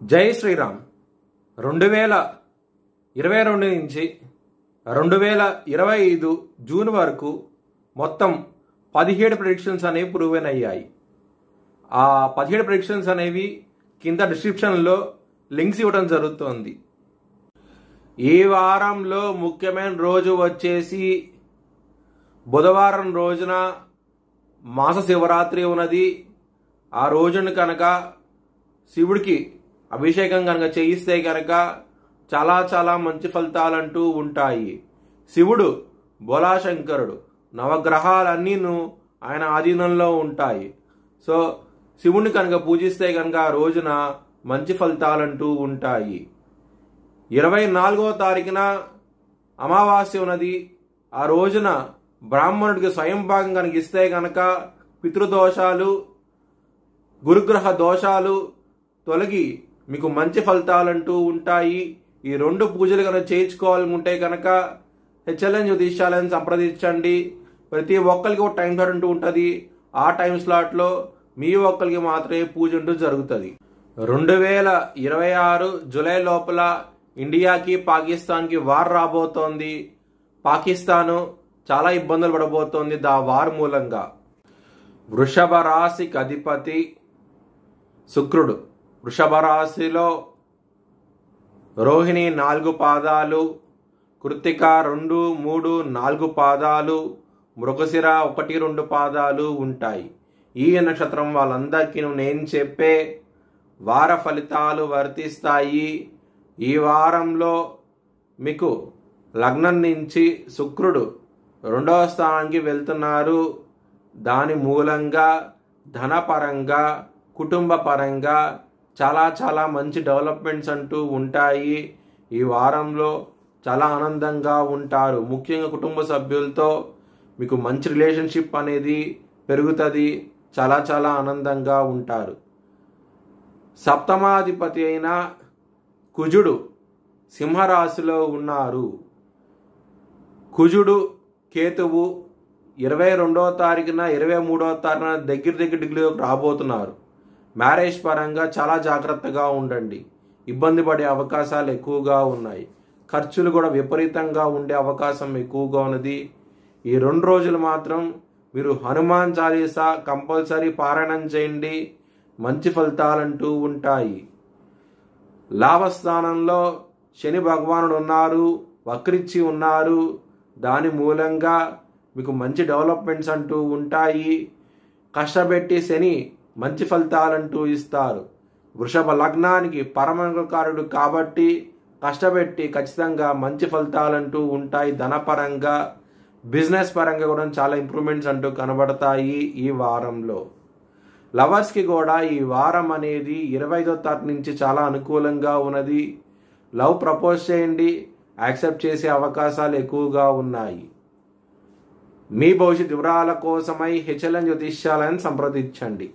జై శ్రీరామ్. 2022 నుంచి 2025 జూన్ వరకు మొత్తం 17 ప్రెడిక్షన్స్ అనేవి ప్రూవెన్ అయ్యాయి. ఆ 17 ప్రెడిక్షన్స్ అనేవి కింద డిస్క్రిప్షన్లో లింక్స్ ఇవ్వడం జరుగుతుంది. ఈ వారంలో ముఖ్యమైన రోజు వచ్చేసి బుధవారం రోజున మాస శివరాత్రి ఉన్నది. ఆ రోజున కనుక శివుడికి అభిషేకం కనుక చేయిస్తే కనుక చాలా చాలా మంచి ఫలితాలంటూ ఉంటాయి. శివుడు బోలాశంకరుడు, నవగ్రహాలన్నీను ఆయన ఆధీనంలో ఉంటాయి. సో శివుడిని కనుక పూజిస్తే కనుక ఆ రోజున మంచి ఫలితాలంటూ ఉంటాయి. 24వ తారీఖున అమావాస్య ఉన్నది. ఆ రోజున బ్రాహ్మణుడికి స్వయం భాగం కనుక ఇస్తే కనుక పితృదోషాలు, గురుగ్రహ దోషాలు తొలగి మీకు మంచి ఫలితాలంటూ ఉంటాయి. ఈ రెండు పూజలు కనుక చేయించుకోవాలనుకుంటే కనుక హెచ్ఎల్ఎన్ జ్యోతిష్యాలను సంప్రదించండి. ప్రతి ఒక్కరికి ఒక టైం స్లాట్ అంటూ ఉంటుంది. ఆ టైం స్లాట్లో మీ ఒక్కరికి మాత్రమే పూజ అంటూ జరుగుతుంది. 2026 జూలై లోపల ఇండియాకి పాకిస్తాన్కి వార్ రాబోతోంది. పాకిస్తాను చాలా ఇబ్బందులు పడబోతోంది దా వార్ మూలంగా. వృషభ రాశికి అధిపతి శుక్రుడు. వృషభ రాశిలో రోహిణి 4 పాదాలు, కృత్తిక 2, 3, 4 పాదాలు, మృగశిర 1, 2 పాదాలు ఉంటాయి. ఈ నక్షత్రం వాళ్ళందరికీ నేను చెప్పే వార ఫలితాలు వర్తిస్తాయి. ఈ వారంలో మీకు లగ్నం నుంచి శుక్రుడు 2వ స్థానానికి వెళ్తున్నారు. దాని మూలంగా ధనపరంగా, కుటుంబ పరంగా చాలా చాలా మంచి డెవలప్మెంట్స్ అంటూ ఉంటాయి. ఈ వారంలో చాలా ఆనందంగా ఉంటారు. ముఖ్యంగా కుటుంబ సభ్యులతో మీకు మంచి రిలేషన్షిప్ అనేది పెరుగుతుంది. చాలా చాలా ఆనందంగా ఉంటారు. సప్తమాధిపతి అయిన కుజుడు సింహరాశిలో ఉన్నారు. కుజుడు కేతువు 22వ తారీఖున 23వ తారీఖున దగ్గర డిగ్రీలోకి రాబోతున్నారు. మ్యారేజ్ పరంగా చాలా జాగ్రత్తగా ఉండండి. ఇబ్బంది పడే అవకాశాలు ఎక్కువగా ఉన్నాయి. ఖర్చులు కూడా విపరీతంగా ఉండే అవకాశం ఎక్కువగా ఉన్నది. ఈ 2 రోజులు మాత్రం మీరు హనుమాన్ చాలీసా కంపల్సరీ పారాయణం చేయండి. మంచి ఫలితాలంటూ ఉంటాయి. లాభస్థానంలో శని భగవానుడు ఉన్నారు, వక్రించి ఉన్నారు. దాని మూలంగా మీకు మంచి డెవలప్మెంట్స్ అంటూ ఉంటాయి. కష్టపెట్టి శని మంచి ఫలితాలంటూ ఇస్తారు. వృషభ లగ్నానికి పరమకారుడు కాబట్టి కష్టపెట్టి ఖచ్చితంగా మంచి ఫలితాలంటూ ఉంటాయి. ధనపరంగా, బిజినెస్ పరంగా కూడా చాలా ఇంప్రూవ్మెంట్స్ అంటూ కనబడతాయి ఈ వారంలో. లవర్స్కి కూడా ఈ వారం అనేది 25వ తారీఖు నుంచి చాలా అనుకూలంగా ఉన్నది. లవ్ ప్రపోజ్ చేయండి, యాక్సెప్ట్ చేసే అవకాశాలు ఎక్కువగా ఉన్నాయి. మీ భవిష్యత్ వివరాల కోసమై హెచ్ఎల్ఎన్ జ్యోతిష్యాలను సంప్రదించండి.